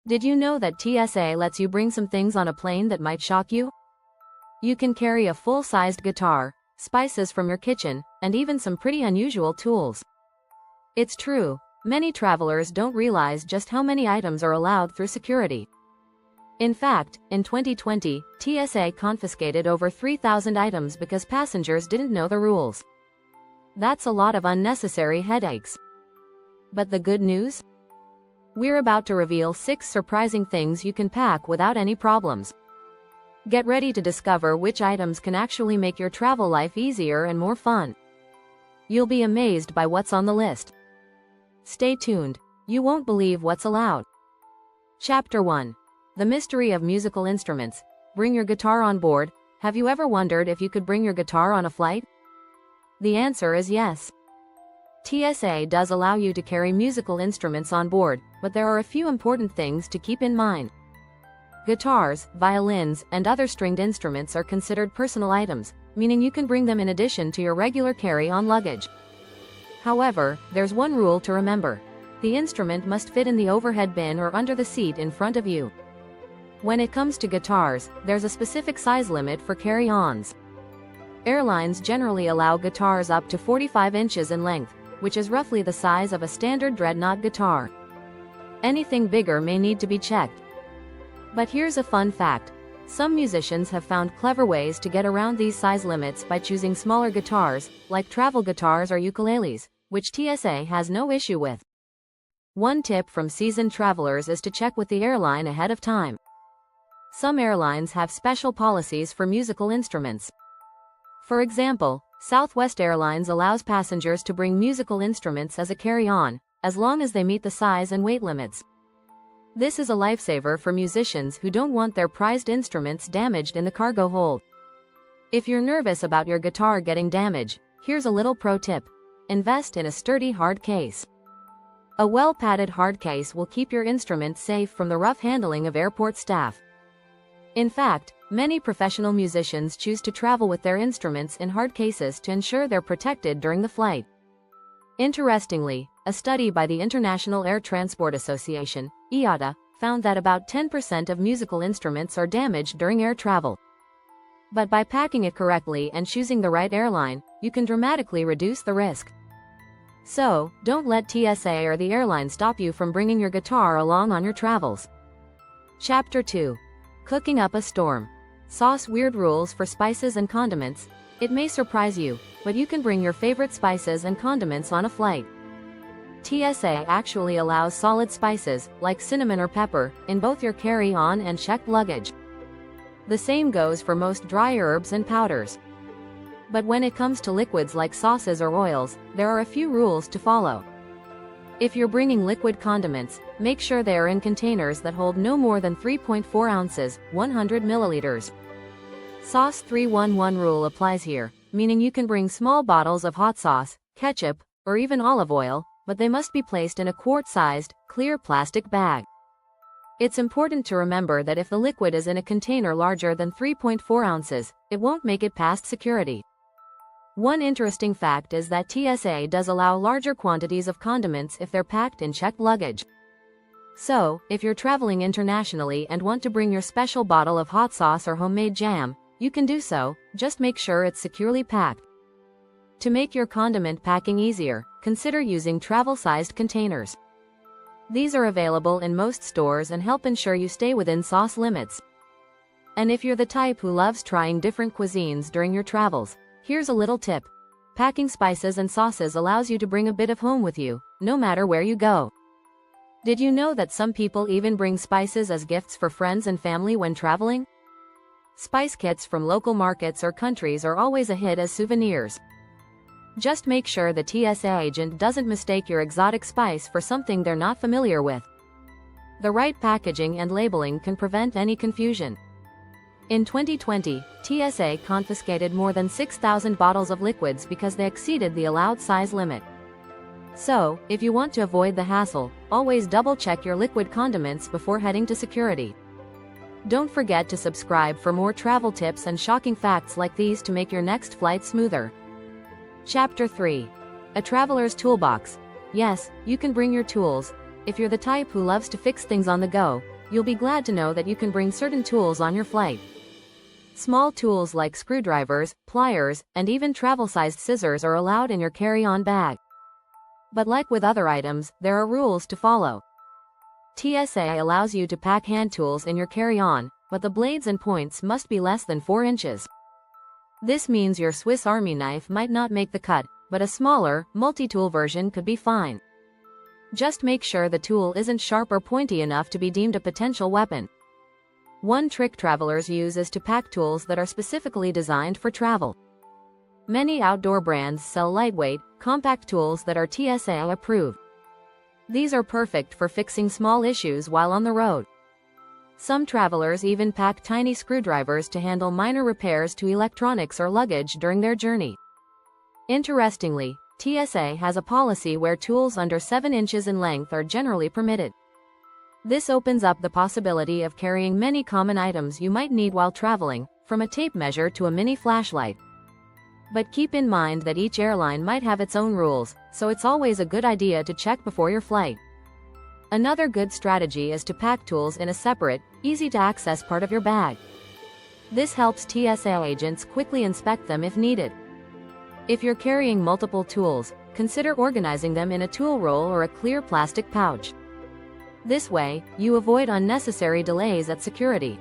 Did you know that TSA lets you bring some things on a plane that might shock you? You can carry a full-sized guitar, spices from your kitchen, and even some pretty unusual tools. It's true, many travelers don't realize just how many items are allowed through security. In fact, in 2020, TSA confiscated over 3,000 items because passengers didn't know the rules. That's a lot of unnecessary headaches. But the good news? We're about to reveal 6 surprising things you can pack without any problems. Get ready to discover which items can actually make your travel life easier and more fun. You'll be amazed by what's on the list. Stay tuned, you won't believe what's allowed. Chapter 1. The Mystery of Musical Instruments. Bring your guitar on board. Have you ever wondered if you could bring your guitar on a flight? The answer is yes. TSA does allow you to carry musical instruments on board, but there are a few important things to keep in mind. Guitars, violins, and other stringed instruments are considered personal items, meaning you can bring them in addition to your regular carry-on luggage. However, there's one rule to remember. The instrument must fit in the overhead bin or under the seat in front of you. When it comes to guitars, there's a specific size limit for carry-ons. Airlines generally allow guitars up to 45 inches in length, which is roughly the size of a standard dreadnought guitar. Anything bigger may need to be checked. But here's a fun fact. Some musicians have found clever ways to get around these size limits by choosing smaller guitars, like travel guitars or ukuleles, which TSA has no issue with. One tip from seasoned travelers is to check with the airline ahead of time. Some airlines have special policies for musical instruments. For example, Southwest Airlines allows passengers to bring musical instruments as a carry-on, as long as they meet the size and weight limits. This is a lifesaver for musicians who don't want their prized instruments damaged in the cargo hold. If you're nervous about your guitar getting damaged, here's a little pro tip. Invest in a sturdy hard case. A well-padded hard case will keep your instrument safe from the rough handling of airport staff. In fact, many professional musicians choose to travel with their instruments in hard cases to ensure they're protected during the flight. Interestingly, a study by the International Air Transport Association, IATA, found that about 10% of musical instruments are damaged during air travel. But by packing it correctly and choosing the right airline, you can dramatically reduce the risk. So, don't let TSA or the airline stop you from bringing your guitar along on your travels. Chapter 2. Cooking up a storm. Sauce weird rules for spices and condiments. It may surprise you, but you can bring your favorite spices and condiments on a flight. TSA actually allows solid spices, like cinnamon or pepper, in both your carry-on and checked luggage. The same goes for most dry herbs and powders. But when it comes to liquids like sauces or oils, there are a few rules to follow. If you're bringing liquid condiments, make sure they are in containers that hold no more than 3.4 ounces, 100 milliliters. Sauce 311 rule applies here, meaning you can bring small bottles of hot sauce, ketchup, or even olive oil, but they must be placed in a quart-sized, clear plastic bag. It's important to remember that if the liquid is in a container larger than 3.4 ounces, it won't make it past security. One interesting fact is that TSA does allow larger quantities of condiments if they're packed in checked luggage. So, if you're traveling internationally and want to bring your special bottle of hot sauce or homemade jam, you can do so, just make sure it's securely packed. To make your condiment packing easier, consider using travel-sized containers. These are available in most stores and help ensure you stay within sauce limits. And if you're the type who loves trying different cuisines during your travels, here's a little tip. Packing spices and sauces allows you to bring a bit of home with you, no matter where you go. Did you know that some people even bring spices as gifts for friends and family when traveling? Spice kits from local markets or countries are always a hit as souvenirs. Just make sure the TSA agent doesn't mistake your exotic spice for something they're not familiar with. The right packaging and labeling can prevent any confusion. In 2020, TSA confiscated more than 6,000 bottles of liquids because they exceeded the allowed size limit. So, if you want to avoid the hassle, always double-check your liquid condiments before heading to security. Don't forget to subscribe for more travel tips and shocking facts like these to make your next flight smoother. Chapter 3. A Traveler's Toolbox. Yes, you can bring your tools. If you're the type who loves to fix things on the go, you'll be glad to know that you can bring certain tools on your flight. Small tools like screwdrivers, pliers, and even travel-sized scissors are allowed in your carry-on bag. But like with other items, there are rules to follow. TSA allows you to pack hand tools in your carry-on, but the blades and points must be less than 4 inches. This means your Swiss Army knife might not make the cut, but a smaller, multi-tool version could be fine. Just make sure the tool isn't sharp or pointy enough to be deemed a potential weapon. One trick travelers use is to pack tools that are specifically designed for travel. Many outdoor brands sell lightweight, compact tools that are TSA approved. These are perfect for fixing small issues while on the road. Some travelers even pack tiny screwdrivers to handle minor repairs to electronics or luggage during their journey. Interestingly, TSA has a policy where tools under 7 inches in length are generally permitted. This opens up the possibility of carrying many common items you might need while traveling, from a tape measure to a mini flashlight. But keep in mind that each airline might have its own rules, so it's always a good idea to check before your flight. Another good strategy is to pack tools in a separate, easy-to-access part of your bag. This helps TSA agents quickly inspect them if needed. If you're carrying multiple tools, consider organizing them in a tool roll or a clear plastic pouch. This way, you avoid unnecessary delays at security.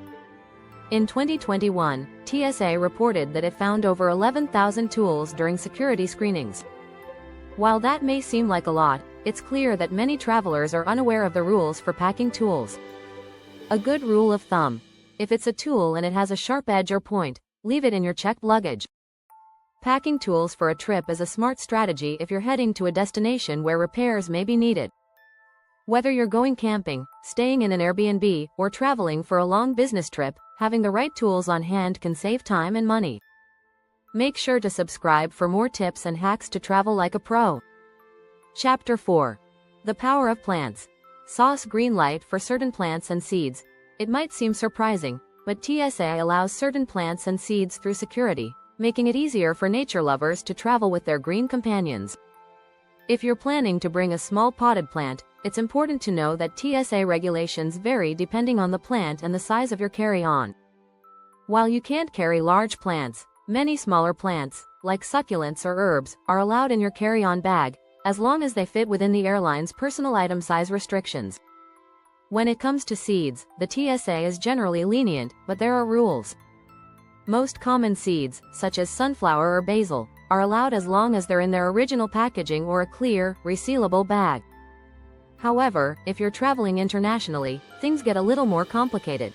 In 2021, TSA reported that it found over 11,000 tools during security screenings. While that may seem like a lot, it's clear that many travelers are unaware of the rules for packing tools. A good rule of thumb: if it's a tool and it has a sharp edge or point, leave it in your checked luggage. Packing tools for a trip is a smart strategy if you're heading to a destination where repairs may be needed. Whether you're going camping, staying in an Airbnb, or traveling for a long business trip, having the right tools on hand can save time and money. Make sure to subscribe for more tips and hacks to travel like a pro. Chapter 4. The Power of Plants. SOS green light for certain plants and seeds. It might seem surprising, but TSA allows certain plants and seeds through security, making it easier for nature lovers to travel with their green companions. If you're planning to bring a small potted plant, it's important to know that TSA regulations vary depending on the plant and the size of your carry-on. While you can't carry large plants, many smaller plants, like succulents or herbs, are allowed in your carry-on bag, as long as they fit within the airline's personal item size restrictions. When it comes to seeds, the TSA is generally lenient, but there are rules. Most common seeds, such as sunflower or basil, are allowed as long as they're in their original packaging or a clear, resealable bag. However, if you're traveling internationally, things get a little more complicated.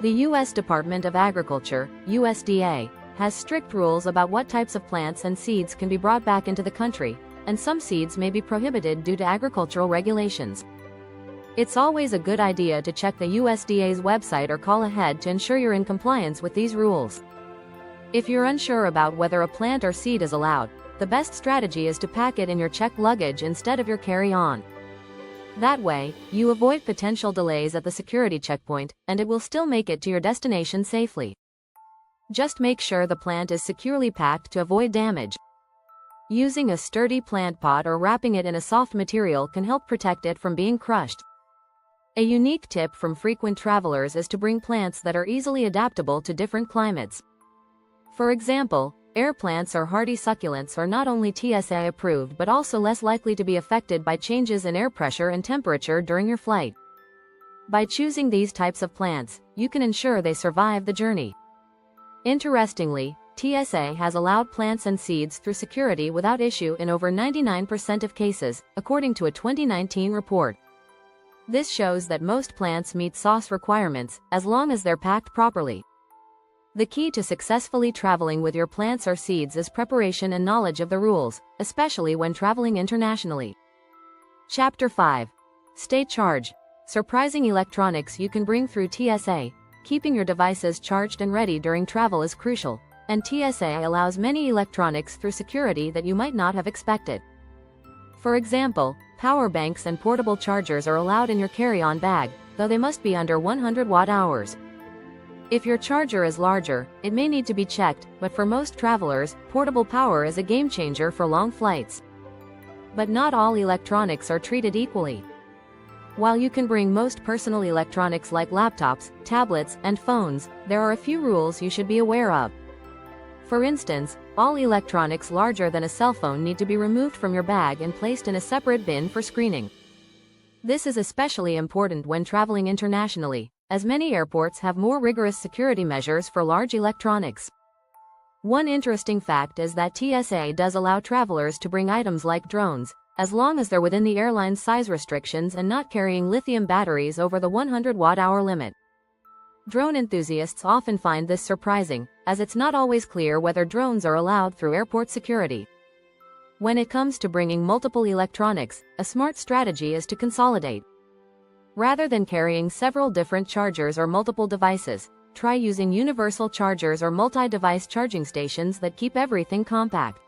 The U.S. Department of Agriculture, USDA, has strict rules about what types of plants and seeds can be brought back into the country, and some seeds may be prohibited due to agricultural regulations. It's always a good idea to check the USDA's website or call ahead to ensure you're in compliance with these rules. If you're unsure about whether a plant or seed is allowed, the best strategy is to pack it in your checked luggage instead of your carry-on. That way, you avoid potential delays at the security checkpoint, and it will still make it to your destination safely. Just make sure the plant is securely packed to avoid damage. Using a sturdy plant pot or wrapping it in a soft material can help protect it from being crushed. A unique tip from frequent travelers is to bring plants that are easily adaptable to different climates. For example, air plants or hardy succulents are not only TSA approved but also less likely to be affected by changes in air pressure and temperature during your flight. By choosing these types of plants, you can ensure they survive the journey. Interestingly, TSA has allowed plants and seeds through security without issue in over 99% of cases, according to a 2019 report. This shows that most plants meet SOS requirements, as long as they're packed properly. The key to successfully traveling with your plants or seeds is preparation and knowledge of the rules, especially when traveling internationally. Chapter 5. Stay charged. Surprising electronics you can bring through TSA. Keeping your devices charged and ready during travel is crucial, and TSA allows many electronics through security that you might not have expected. For example, power banks and portable chargers are allowed in your carry-on bag, though they must be under 100 watt-hours. If your charger is larger, it may need to be checked, but for most travelers, portable power is a game-changer for long flights. But not all electronics are treated equally. While you can bring most personal electronics like laptops, tablets, and phones, there are a few rules you should be aware of. For instance, all electronics larger than a cell phone need to be removed from your bag and placed in a separate bin for screening. This is especially important when traveling internationally, as many airports have more rigorous security measures for large electronics. One interesting fact is that TSA does allow travelers to bring items like drones, as long as they're within the airline's size restrictions and not carrying lithium batteries over the 100 watt-hour limit. Drone enthusiasts often find this surprising, as it's not always clear whether drones are allowed through airport security. When it comes to bringing multiple electronics, a smart strategy is to consolidate. Rather than carrying several different chargers or multiple devices, try using universal chargers or multi-device charging stations that keep everything compact.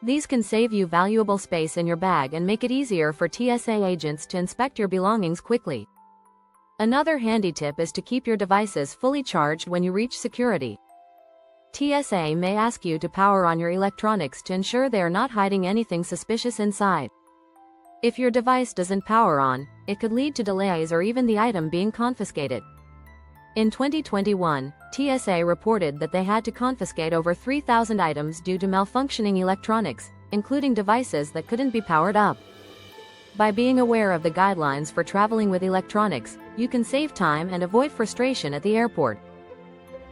These can save you valuable space in your bag and make it easier for TSA agents to inspect your belongings quickly. Another handy tip is to keep your devices fully charged when you reach security. TSA may ask you to power on your electronics to ensure they are not hiding anything suspicious inside. If your device doesn't power on, it could lead to delays or even the item being confiscated. In 2021, TSA reported that they had to confiscate over 3,000 items due to malfunctioning electronics, including devices that couldn't be powered up. By being aware of the guidelines for traveling with electronics, you can save time and avoid frustration at the airport.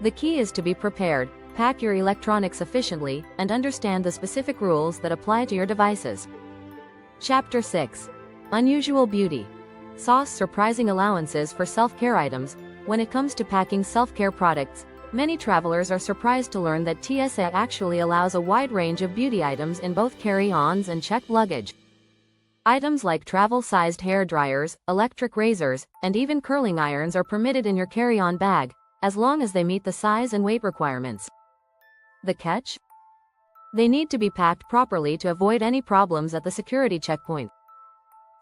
The key is to be prepared, pack your electronics efficiently, and understand the specific rules that apply to your devices. Chapter 6. Unusual Beauty. SA's surprising allowances for self-care items. When it comes to packing self-care products, many travelers are surprised to learn that TSA actually allows a wide range of beauty items in both carry-ons and checked luggage. Items like travel-sized hair dryers, electric razors, and even curling irons are permitted in your carry-on bag, as long as they meet the size and weight requirements. The catch? They need to be packed properly to avoid any problems at the security checkpoint.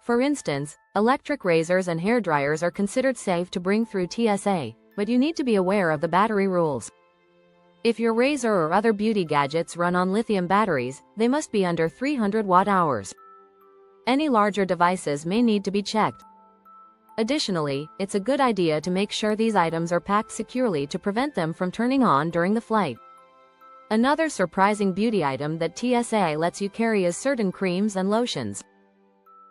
For instance, electric razors and hair dryers are considered safe to bring through TSA, but you need to be aware of the battery rules. If your razor or other beauty gadgets run on lithium batteries, they must be under 300 watt-hours. Any larger devices may need to be checked. Additionally, it's a good idea to make sure these items are packed securely to prevent them from turning on during the flight. Another surprising beauty item that TSA lets you carry is certain creams and lotions.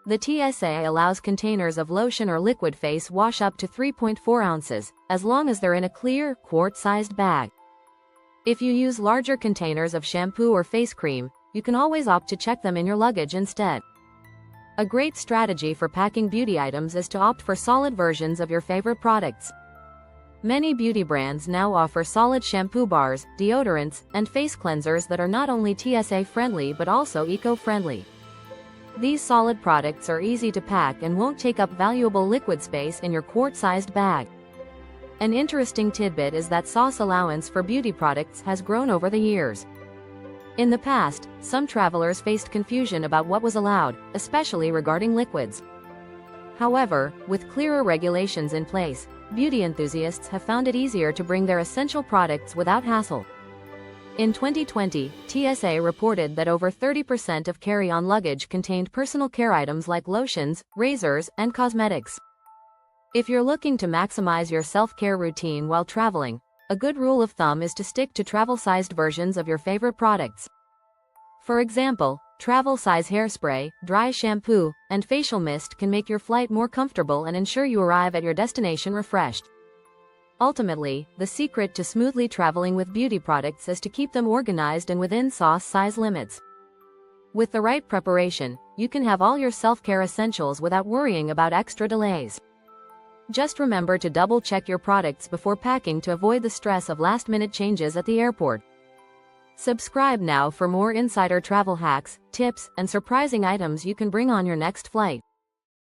The TSA allows containers of lotion or liquid face wash up to 3.4 ounces, as long as they're in a clear, quart-sized bag. If you use larger containers of shampoo or face cream, you can always opt to check them in your luggage instead. A great strategy for packing beauty items is to opt for solid versions of your favorite products. Many beauty brands now offer solid shampoo bars, deodorants, and face cleansers that are not only TSA-friendly but also eco-friendly. These solid products are easy to pack and won't take up valuable liquid space in your quart-sized bag. An interesting tidbit is that SA's allowance for beauty products has grown over the years. In the past, some travelers faced confusion about what was allowed, especially regarding liquids. However, with clearer regulations in place, beauty enthusiasts have found it easier to bring their essential products without hassle. In 2020, TSA reported that over 30% of carry-on luggage contained personal care items like lotions, razors, and cosmetics. If you're looking to maximize your self-care routine while traveling, a good rule of thumb is to stick to travel-sized versions of your favorite products. For example, travel-size hairspray, dry shampoo, and facial mist can make your flight more comfortable and ensure you arrive at your destination refreshed. Ultimately, the secret to smoothly traveling with beauty products is to keep them organized and within SA's size limits. With the right preparation, you can have all your self-care essentials without worrying about extra delays. Just remember to double-check your products before packing to avoid the stress of last-minute changes at the airport. Subscribe now for more insider travel hacks, tips, and surprising items you can bring on your next flight.